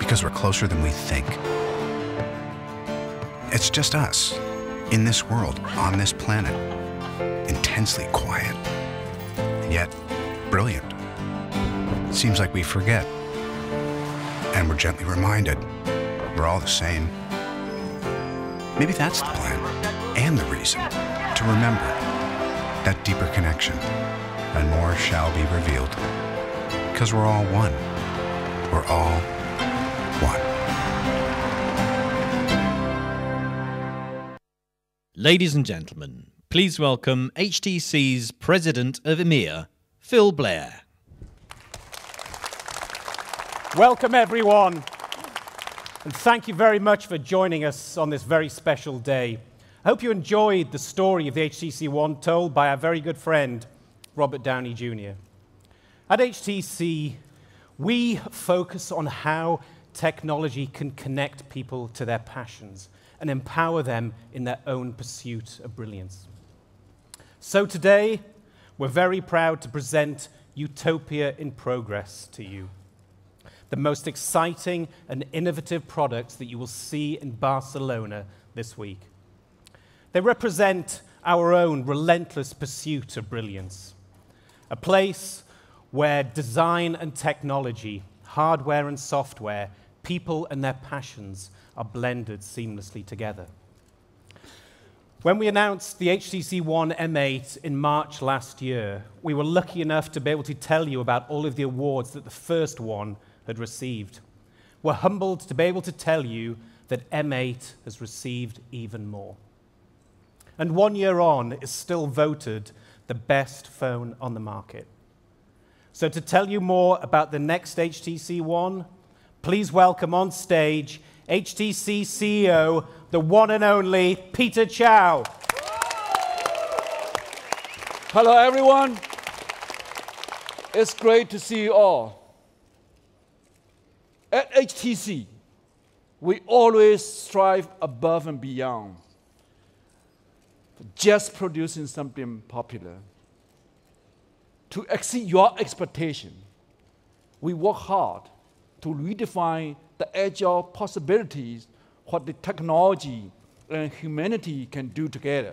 because we're closer than we think. It's just us, in this world, on this planet, intensely quiet, and yet brilliant. It seems like we forget, and we're gently reminded we're all the same. Maybe that's the plan, and the reason, to remember that deeper connection, and more shall be revealed, because we're all one. We're all one. Ladies and gentlemen, please welcome HTC's President of EMEA, Phil Blair. Welcome, everyone, and thank you very much for joining us on this very special day. I hope you enjoyed the story of the HTC One told by our very good friend, Robert Downey Jr. At HTC, we focus on how technology can connect people to their passions and empower them in their own pursuit of brilliance. So today, we're very proud to present Utopia in Progress to you, the most exciting and innovative products that you will see in Barcelona this week. They represent our own relentless pursuit of brilliance, a place where design and technology, hardware and software, people and their passions are blended seamlessly together. When we announced the HTC One M8 in March last year, we were lucky enough to be able to tell you about all of the awards that the first one had received. We're humbled to be able to tell you that M8 has received even more. And 1 year on, is still voted the best phone on the market. So to tell you more about the next HTC One, please welcome on stage HTC CEO, the one and only Peter Chow. Hello, everyone. It's great to see you all. At HTC, we always strive above and beyond for just producing something popular. To exceed your expectation, we work hard to redefine the agile possibilities what the technology and humanity can do together.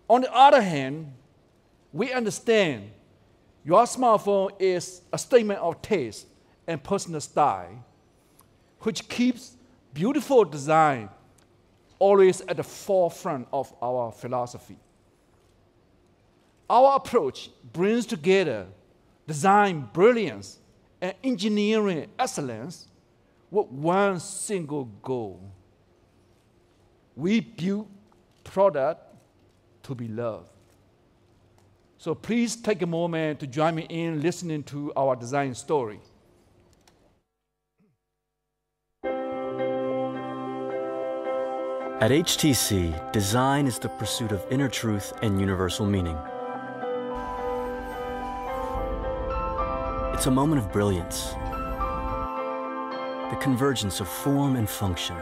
On the other hand, we understand your smartphone is a statement of taste and personal style, which keeps beautiful design always at the forefront of our philosophy. Our approach brings together design brilliance and engineering excellence with one single goal. We build product to be loved. So please take a moment to join me in listening to our design story. At HTC, design is the pursuit of inner truth and universal meaning. It's a moment of brilliance, the convergence of form and function,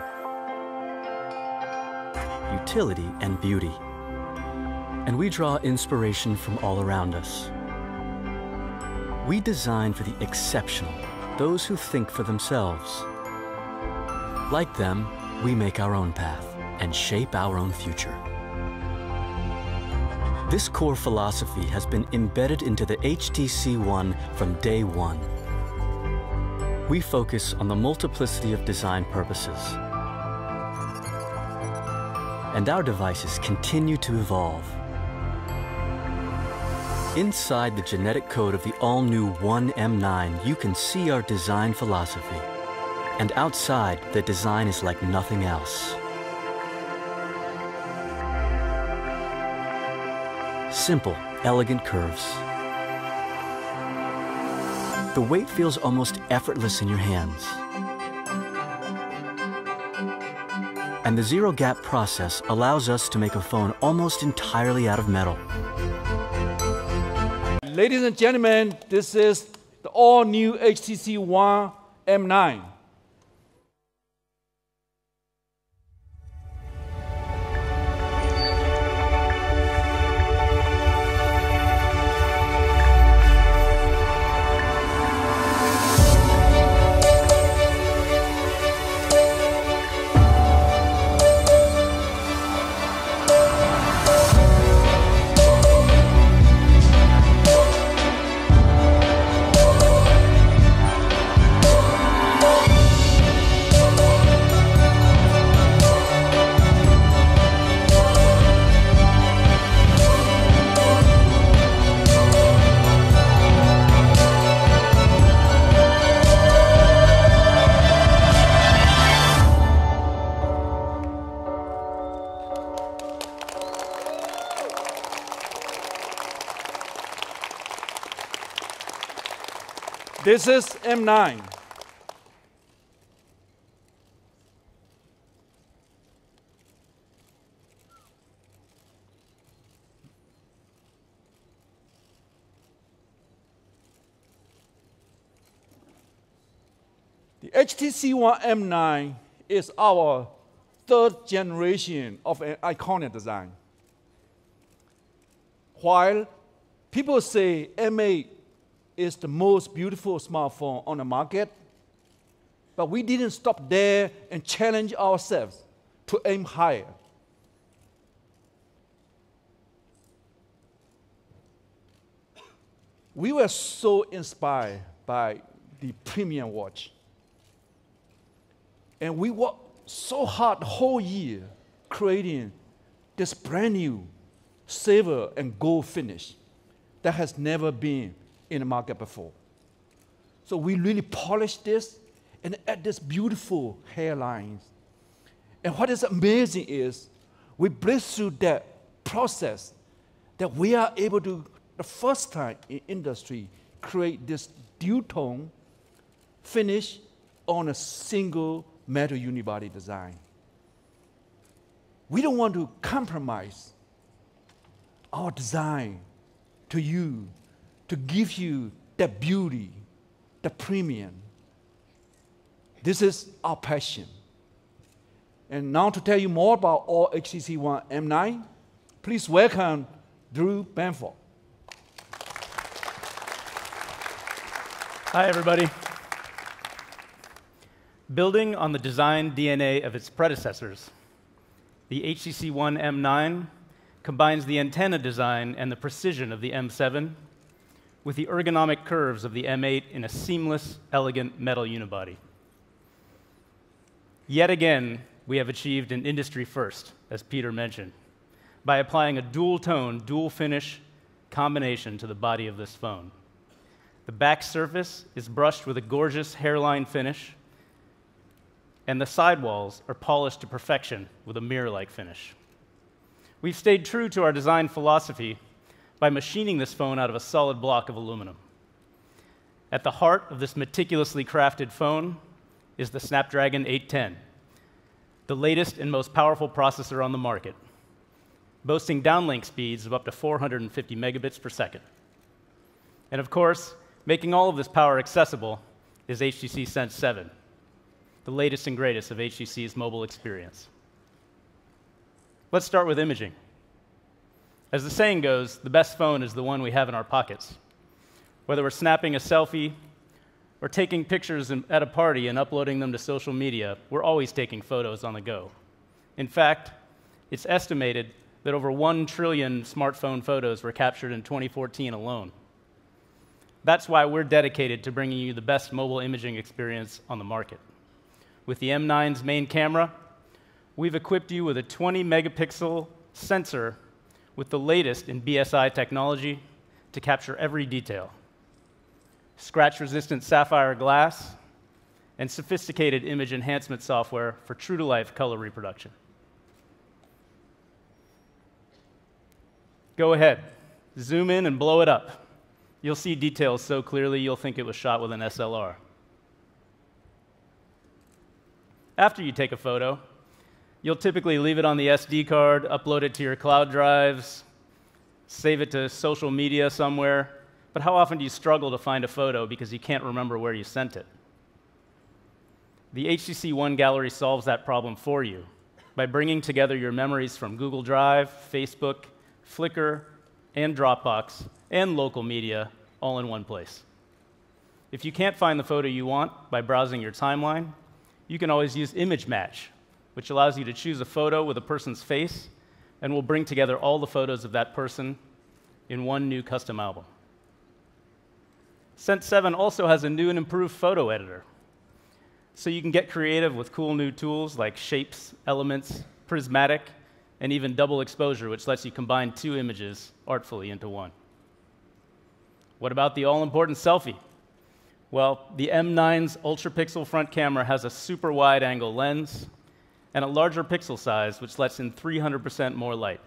utility and beauty. And we draw inspiration from all around us. We design for the exceptional, those who think for themselves. Like them, we make our own path and shape our own future. This core philosophy has been embedded into the HTC One from day one. We focus on the multiplicity of design purposes. And our devices continue to evolve. Inside the genetic code of the all-new One M9, you can see our design philosophy. And outside, the design is like nothing else. Simple, elegant curves. The weight feels almost effortless in your hands. And the zero-gap process allows us to make a phone almost entirely out of metal. Ladies and gentlemen, this is the all-new HTC One M9. This is M9. The HTC One M9 is our third generation of an iconic design. While people say M8 is the most beautiful smartphone on the market, but we didn't stop there and challenge ourselves to aim higher. We were so inspired by the premium watch. And we worked so hard the whole year creating this brand new silver and gold finish that has never been in the market before. So we really polished this and add this beautiful hairlines. And what is amazing is we break through that process that we are able to, the first time in industry, create this dual tone finish on a single metal unibody design. We don't want to compromise our design to you, to give you that beauty, the premium. This is our passion. And now to tell you more about all HTC One M9, please welcome Drew Banford. Hi, everybody. Building on the design DNA of its predecessors, the HTC One M9 combines the antenna design and the precision of the M7 with the ergonomic curves of the M8 in a seamless, elegant metal unibody. Yet again, we have achieved an industry first, as Peter mentioned, by applying a dual-tone, dual-finish combination to the body of this phone. The back surface is brushed with a gorgeous hairline finish, and the sidewalls are polished to perfection with a mirror-like finish. We've stayed true to our design philosophy by machining this phone out of a solid block of aluminum. At the heart of this meticulously crafted phone is the Snapdragon 810, the latest and most powerful processor on the market, boasting downlink speeds of up to 450 megabits per second. And of course, making all of this power accessible is HTC Sense 7, the latest and greatest of HTC's mobile experience. Let's start with imaging. As the saying goes, the best phone is the one we have in our pockets. Whether we're snapping a selfie or taking pictures at a party and uploading them to social media, we're always taking photos on the go. In fact, it's estimated that over 1 trillion smartphone photos were captured in 2014 alone. That's why we're dedicated to bringing you the best mobile imaging experience on the market. With the M9's main camera, we've equipped you with a 20-megapixel sensor with the latest in BSI technology to capture every detail. Scratch-resistant sapphire glass and sophisticated image enhancement software for true-to-life color reproduction. Go ahead, zoom in and blow it up. You'll see details so clearly you'll think it was shot with an SLR. After you take a photo, you'll typically leave it on the SD card, upload it to your cloud drives, save it to social media somewhere. But how often do you struggle to find a photo because you can't remember where you sent it? The HTC One Gallery solves that problem for you by bringing together your memories from Google Drive, Facebook, Flickr, and Dropbox, and local media all in one place. If you can't find the photo you want by browsing your timeline, you can always use Image Match, which allows you to choose a photo with a person's face and will bring together all the photos of that person in one new custom album. Sense 7 also has a new and improved photo editor, so you can get creative with cool new tools like shapes, elements, prismatic, and even double exposure, which lets you combine 2 images artfully into one. What about the all-important selfie? Well, the M9's ultra-pixel front camera has a super wide-angle lens and a larger pixel size, which lets in 300% more light,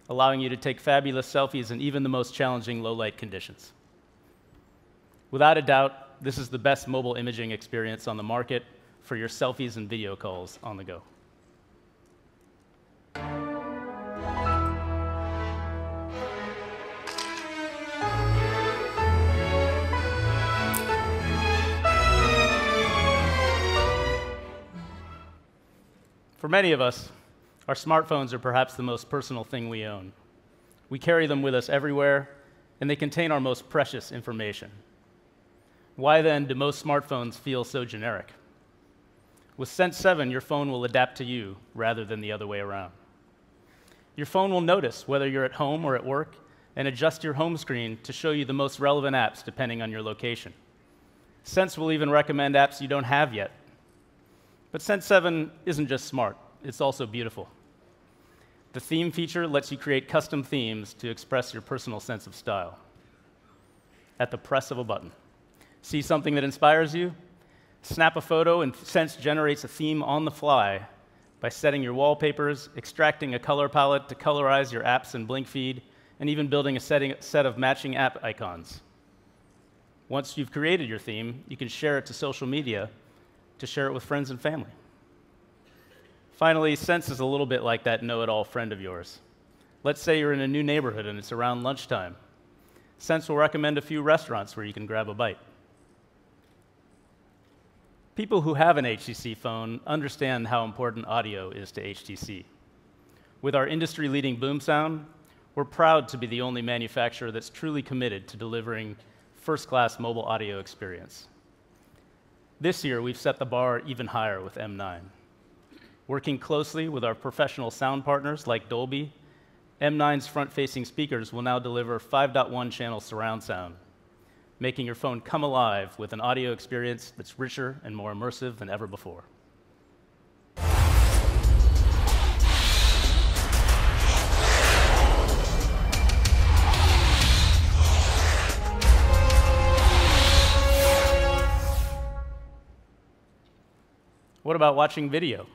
allowing you to take fabulous selfies in even the most challenging low-light conditions. Without a doubt, this is the best mobile imaging experience on the market for your selfies and video calls on the go. For many of us, our smartphones are perhaps the most personal thing we own. We carry them with us everywhere, and they contain our most precious information. Why then do most smartphones feel so generic? With Sense 7, your phone will adapt to you rather than the other way around. Your phone will notice whether you're at home or at work and adjust your home screen to show you the most relevant apps depending on your location. Sense will even recommend apps you don't have yet. But Sense 7 isn't just smart, it's also beautiful. The theme feature lets you create custom themes to express your personal sense of style at the press of a button. See something that inspires you? Snap a photo, and Sense generates a theme on the fly by setting your wallpapers, extracting a color palette to colorize your apps and Blink feed, and even building a set of matching app icons. Once you've created your theme, you can share it to social media to share it with friends and family. Finally, Sense is a little bit like that know-it-all friend of yours. Let's say you're in a new neighborhood and it's around lunchtime. Sense will recommend a few restaurants where you can grab a bite. People who have an HTC phone understand how important audio is to HTC. With our industry-leading boom sound, we're proud to be the only manufacturer that's truly committed to delivering first-class mobile audio experience. This year, we've set the bar even higher with M9. Working closely with our professional sound partners like Dolby, M9's front-facing speakers will now deliver 5.1 channel surround sound, making your phone come alive with an audio experience that's richer and more immersive than ever before. What about watching video?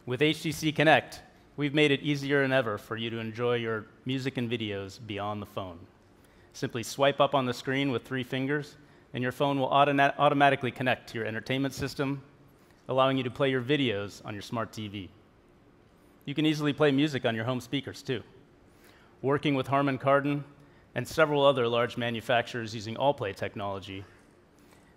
With HTC Connect, we've made it easier than ever for you to enjoy your music and videos beyond the phone. Simply swipe up on the screen with 3 fingers, and your phone will automatically connect to your entertainment system, allowing you to play your videos on your smart TV. You can easily play music on your home speakers, too. Working with Harman Kardon and several other large manufacturers using AllPlay technology,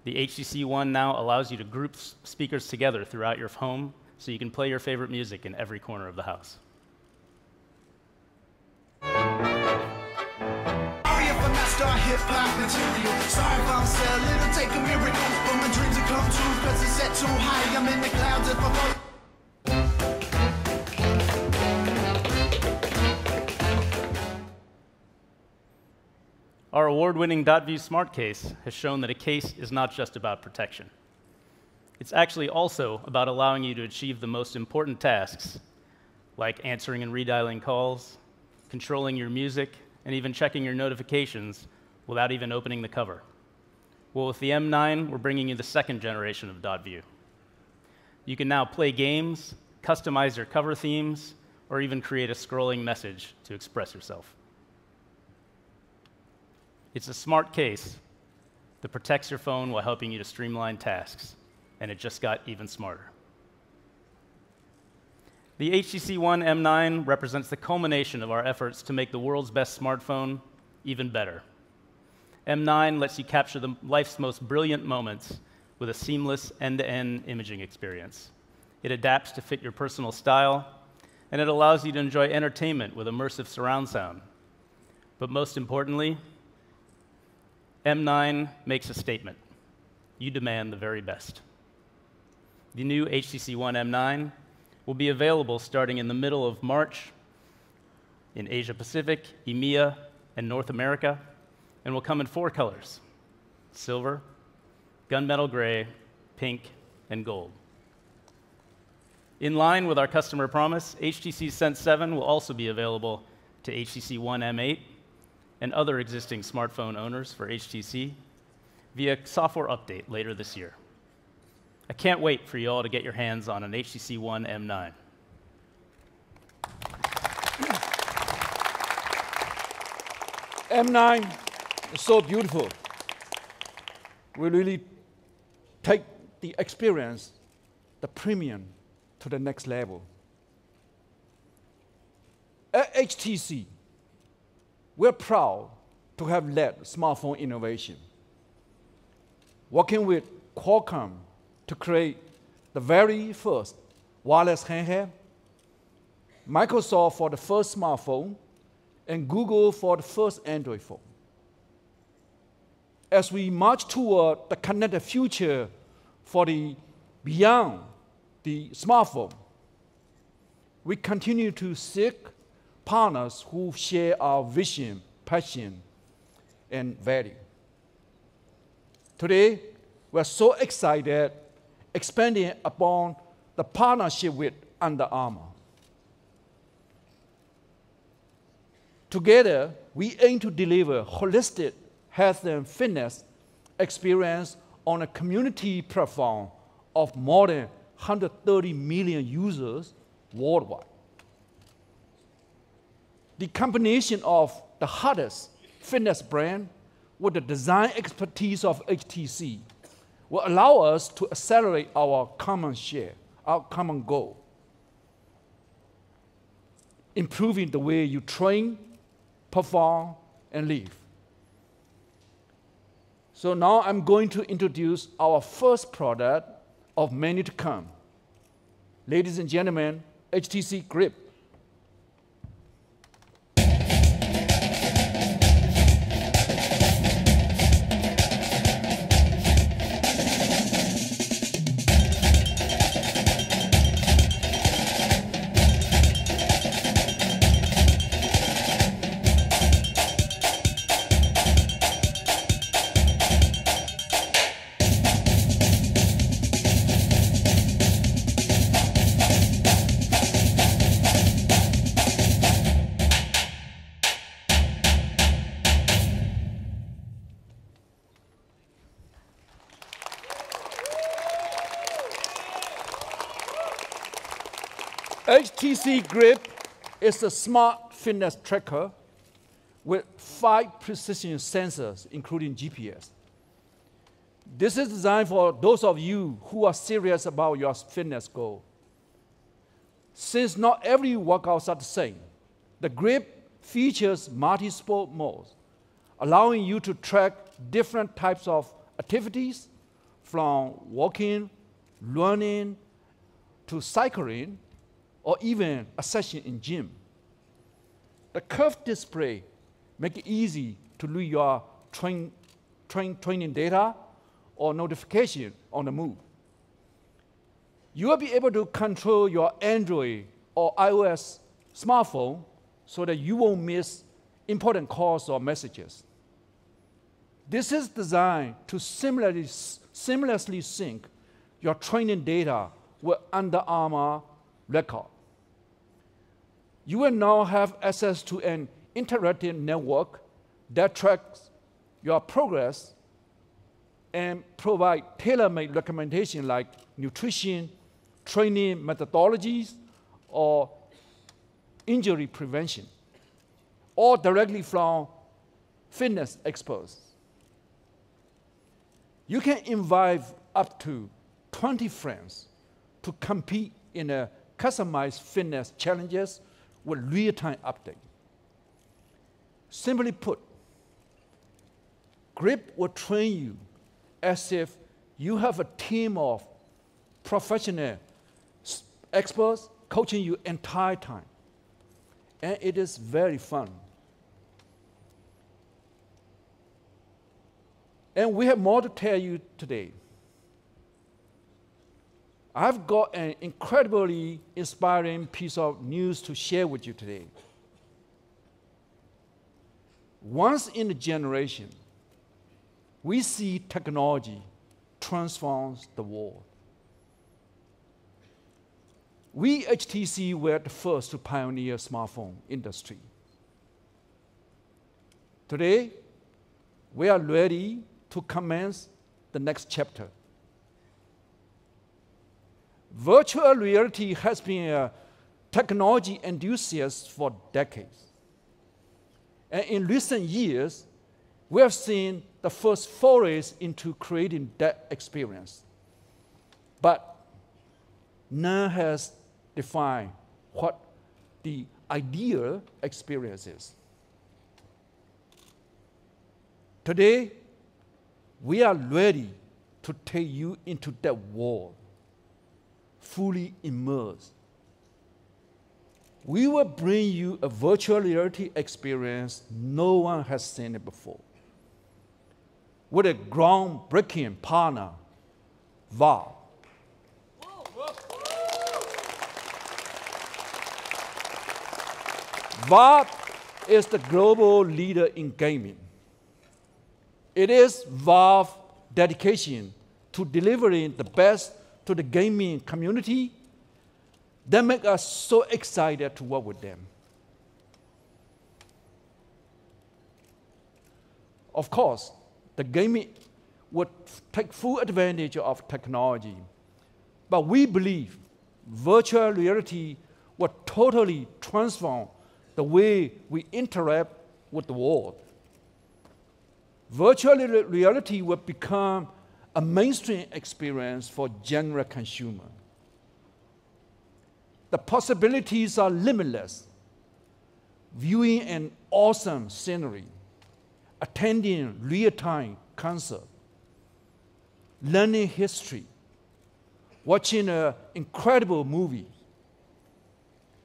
the HTC One now allows you to group speakers together throughout your home so you can play your favorite music in every corner of the house. Our award-winning .view Smart Case has shown that a case is not just about protection. It's actually also about allowing you to achieve the most important tasks, like answering and redialing calls, controlling your music, and even checking your notifications without even opening the cover. Well, with the M9, we're bringing you the 2nd generation of .view. You can now play games, customize your cover themes, or even create a scrolling message to express yourself. It's a smart case that protects your phone while helping you to streamline tasks, and it just got even smarter. The HTC One M9 represents the culmination of our efforts to make the world's best smartphone even better. M9 lets you capture life's most brilliant moments with a seamless end-to-end imaging experience. It adapts to fit your personal style, and it allows you to enjoy entertainment with immersive surround sound. But most importantly, M9 makes a statement. You demand the very best. The new HTC One M9 will be available starting in the middle of March in Asia Pacific, EMEA, and North America, and will come in 4 colors: silver, gunmetal gray, pink, and gold. In line with our customer promise, HTC Sense 7 will also be available to HTC One M8 and other existing smartphone owners for HTC via software update later this year. I can't wait for you all to get your hands on an HTC One M9. M9 is so beautiful. We really take the experience, the premium, to the next level. At HTC, we're proud to have led smartphone innovation, working with Qualcomm to create the very first wireless handheld, Microsoft for the first smartphone, and Google for the first Android phone. As we march toward the connected future for the beyond the smartphone, we continue to seek partners who share our vision, passion, and value. Today, we're so excited expanding upon the partnership with Under Armour. Together, we aim to deliver holistic health and fitness experience on a community platform of more than 130 million users worldwide. The combination of the hottest fitness brand with the design expertise of HTC will allow us to accelerate our common goal, improving the way you train, perform, and live. So now I'm going to introduce our first product of many to come. Ladies and gentlemen, HTC Grip. HTC Grip is a smart fitness tracker with 5 precision sensors, including GPS. This is designed for those of you who are serious about your fitness goal. Since not every workouts are the same, the Grip features multi-sport modes, allowing you to track different types of activities, from walking, running, to cycling, or even a session in gym. The curved display makes it easy to read your training data or notification on the move. You will be able to control your Android or iOS smartphone so that you won't miss important calls or messages. This is designed to seamlessly sync your training data with Under Armour record. You will now have access to an interactive network that tracks your progress and provide tailor-made recommendations like nutrition, training methodologies, or injury prevention, all directly from fitness experts. You can invite up to 20 friends to compete in a customized fitness challenges with real-time update. Simply put, Grip will train you as if you have a team of professional experts coaching you entire time. And it is very fun. And we have more to tell you today. I've got an incredibly inspiring piece of news to share with you today. Once in a generation, we see technology transforms the world. We, HTC, were the first to pioneer smartphone industry. Today, we are ready to commence the next chapter. Virtual reality has been a technology enthusiast for decades. And in recent years, we have seen the first forays into creating that experience. but none has defined what the ideal experience is. Today, we are ready to take you into that world, fully immersed. We will bring you a virtual reality experience no one has seen it before, with a groundbreaking partner, Valve. Valve is the global leader in gaming. It is Valve's dedication to delivering the best to the gaming community that makes us so excited to work with them. Of course, the gaming would take full advantage of technology, but we believe virtual reality will totally transform the way we interact with the world. Virtual reality will become a mainstream experience for general consumer. The possibilities are limitless. Viewing an awesome scenery, attending real-time concert, learning history, watching an incredible movie,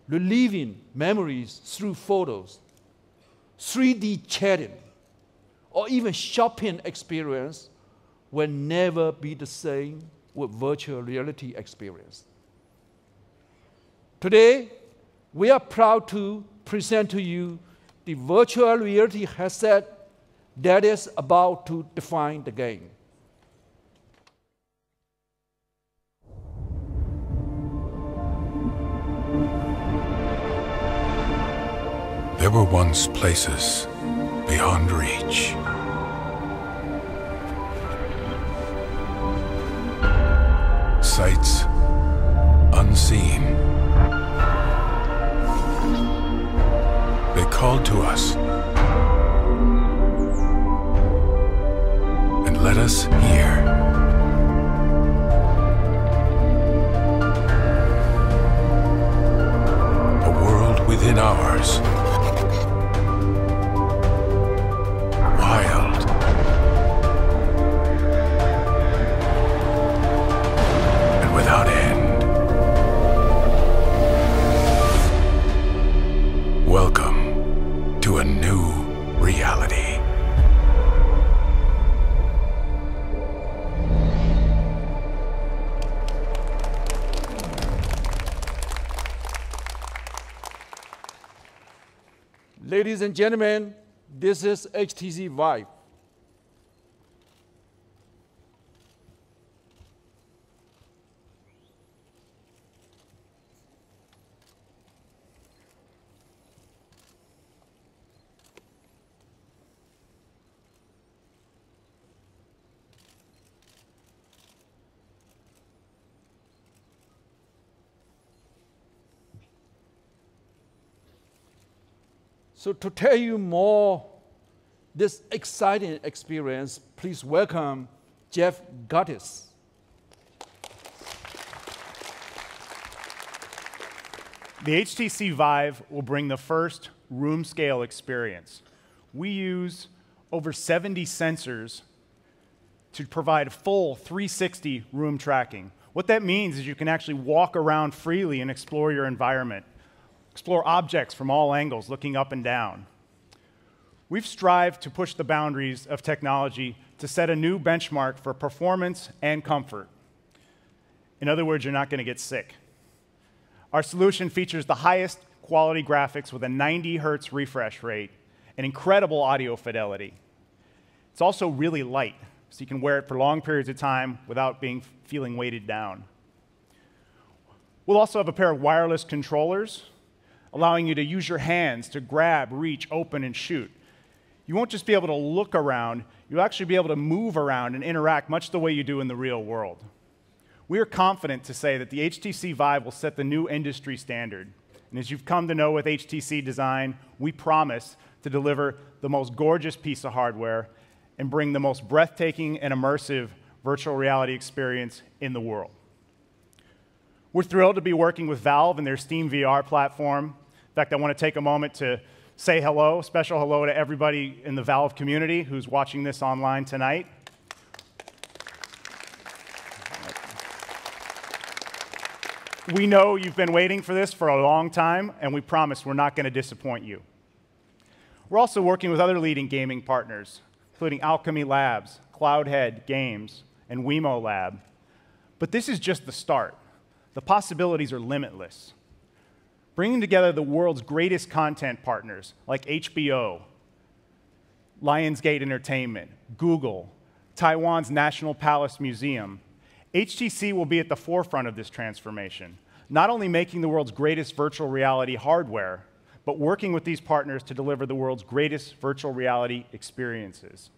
reliving memories through photos, 3D chatting, or even shopping experience will never be the same with virtual reality experience. Today, we are proud to present to you the virtual reality headset that is about to define the game. There were once places beyond reach. Sights unseen. They called to us and led us here. A world within ours. Wild. And without end. Welcome to a new reality. Ladies and gentlemen, this is HTC Vive. So to tell you more this exciting experience, please welcome Jeff Guttis. The HTC Vive will bring the first room-scale experience. We use over 70 sensors to provide full 360 room tracking. What that means is you can actually walk around freely and explore your environment, explore objects from all angles, looking up and down. We've strived to push the boundaries of technology to set a new benchmark for performance and comfort. In other words, you're not going to get sick. Our solution features the highest quality graphics with a 90 Hz refresh rate and incredible audio fidelity. It's also really light, so you can wear it for long periods of time without feeling weighted down. We'll also have a pair of wireless controllers, allowing you to use your hands to grab, reach, open, and shoot. You won't just be able to look around, you'll actually be able to move around and interact much the way you do in the real world. We are confident to say that the HTC Vive will set the new industry standard. And as you've come to know with HTC Design, we promise to deliver the most gorgeous piece of hardware and bring the most breathtaking and immersive virtual reality experience in the world. We're thrilled to be working with Valve and their Steam VR platform. In fact, I want to take a moment to say hello, special hello to everybody in the Valve community who's watching this online tonight. We know you've been waiting for this for a long time, and we promise we're not going to disappoint you. We're also working with other leading gaming partners, including Alchemy Labs, Cloudhead Games, and Wemo Lab. But this is just the start. The possibilities are limitless. Bringing together the world's greatest content partners like HBO, Lionsgate Entertainment, Google, Taiwan's National Palace Museum, HTC will be at the forefront of this transformation, not only making the world's greatest virtual reality hardware, but working with these partners to deliver the world's greatest virtual reality experiences.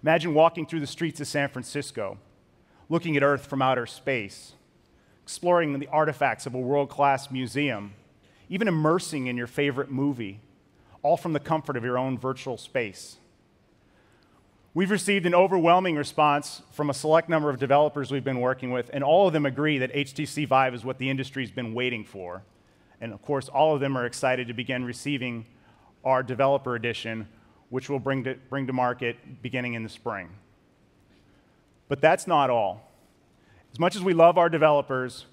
Imagine walking through the streets of San Francisco, looking at Earth from outer space, exploring the artifacts of a world-class museum, even immersing in your favorite movie, all from the comfort of your own virtual space. We've received an overwhelming response from a select number of developers we've been working with, and all of them agree that HTC Vive is what the industry's been waiting for. And of course, all of them are excited to begin receiving our developer edition, which we'll bring to market beginning in the spring. But that's not all. As much as we love our developers,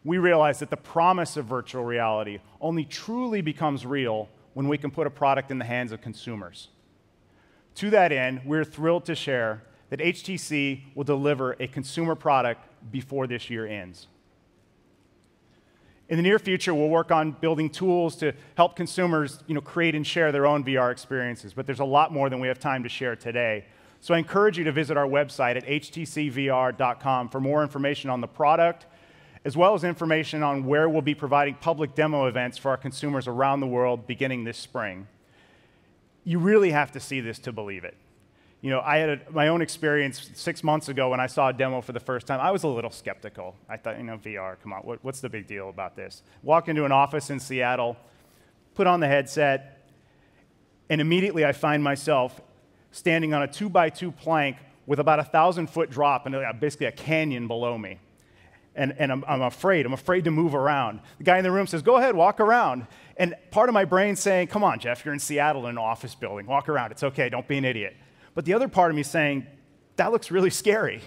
we realize that the promise of virtual reality only truly becomes real when we can put a product in the hands of consumers. To that end, we're thrilled to share that HTC will deliver a consumer product before this year ends. In the near future, we'll work on building tools to help consumers create and share their own VR experiences, but there's a lot more than we have time to share today. So I encourage you to visit our website at htcvr.com for more information on the product, as well as information on where we'll be providing public demo events for our consumers around the world beginning this spring. You really have to see this to believe it. I had my own experience 6 months ago when I saw a demo for the first time. I was a little skeptical. I thought, VR, come on, what's the big deal about this? Walk into an office in Seattle, put on the headset, and immediately I find myself standing on a 2x2 plank with about a 1,000-foot drop and basically a canyon below me. And I'm afraid to move around. The guy in the room says, go ahead, walk around. And part of my brain's saying, come on, Jeff, you're in Seattle in an office building. Walk around, it's okay, don't be an idiot. But the other part of me is saying, that looks really scary.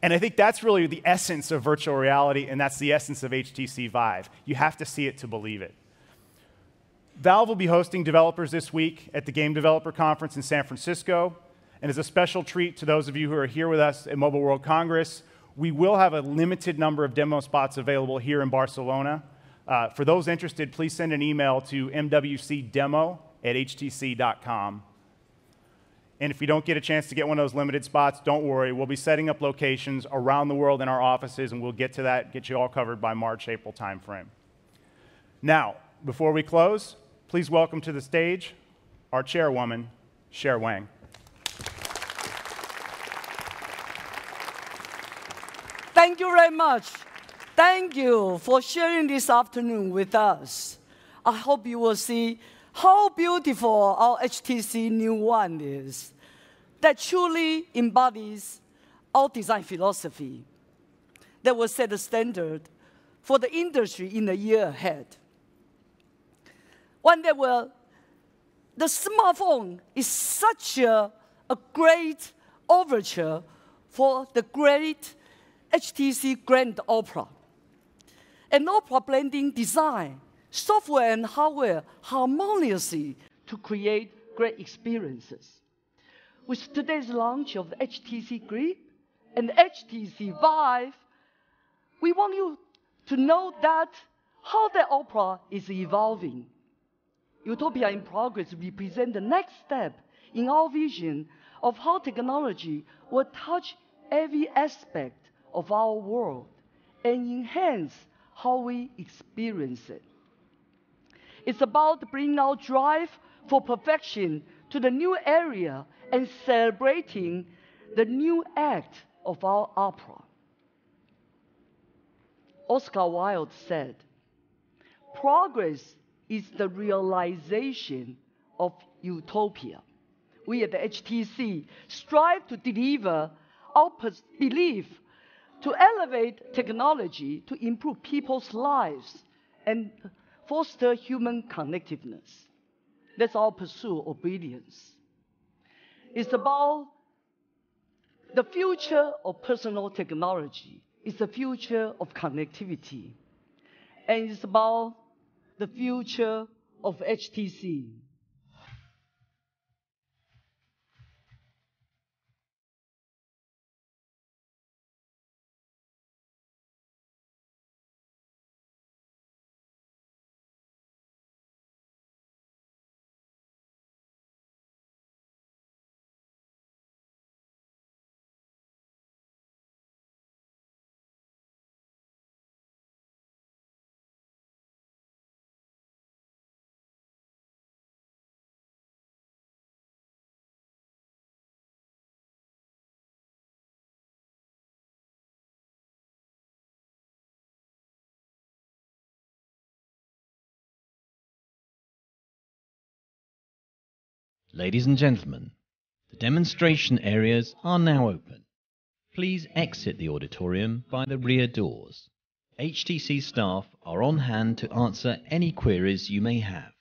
And I think that's really the essence of virtual reality, and that's the essence of HTC Vive. You have to see it to believe it. Valve will be hosting developers this week at the Game Developer Conference in San Francisco. And as a special treat to those of you who are here with us at Mobile World Congress, we will have a limited number of demo spots available here in Barcelona. For those interested, please send an email to mwcdemo@htc.com. And if you don't get a chance to get one of those limited spots, don't worry. We'll be setting up locations around the world in our offices, and we'll get to that, get you all covered by March, April timeframe. Now, before we close, please welcome to the stage our chairwoman, Cher Wang. Thank you very much. Thank you for sharing this afternoon with us. I hope you will see how beautiful our HTC New One is, that truly embodies our design philosophy that will set the standard for the industry in the year ahead. One that will, the smartphone is such a great overture for the great HTC Grand Opera. An opera blending design, software, and hardware harmoniously to create great experiences. With today's launch of the HTC Grip and the HTC Vive, we want you to know that how the opera is evolving. Utopia in Progress represents the next step in our vision of how technology will touch every aspect of our world and enhance how we experience it. It's about bringing our drive for perfection to the new area and celebrating the new act of our opera. Oscar Wilde said, "Progress is the realization of utopia." We at the HTC strive to deliver our belief to elevate technology to improve people's lives and foster human connectiveness. That's our pursuit of brilliance. It's about the future of personal technology. It's the future of connectivity. And it's about the future of HTC. Ladies and gentlemen, the demonstration areas are now open. Please exit the auditorium by the rear doors. HTC staff are on hand to answer any queries you may have.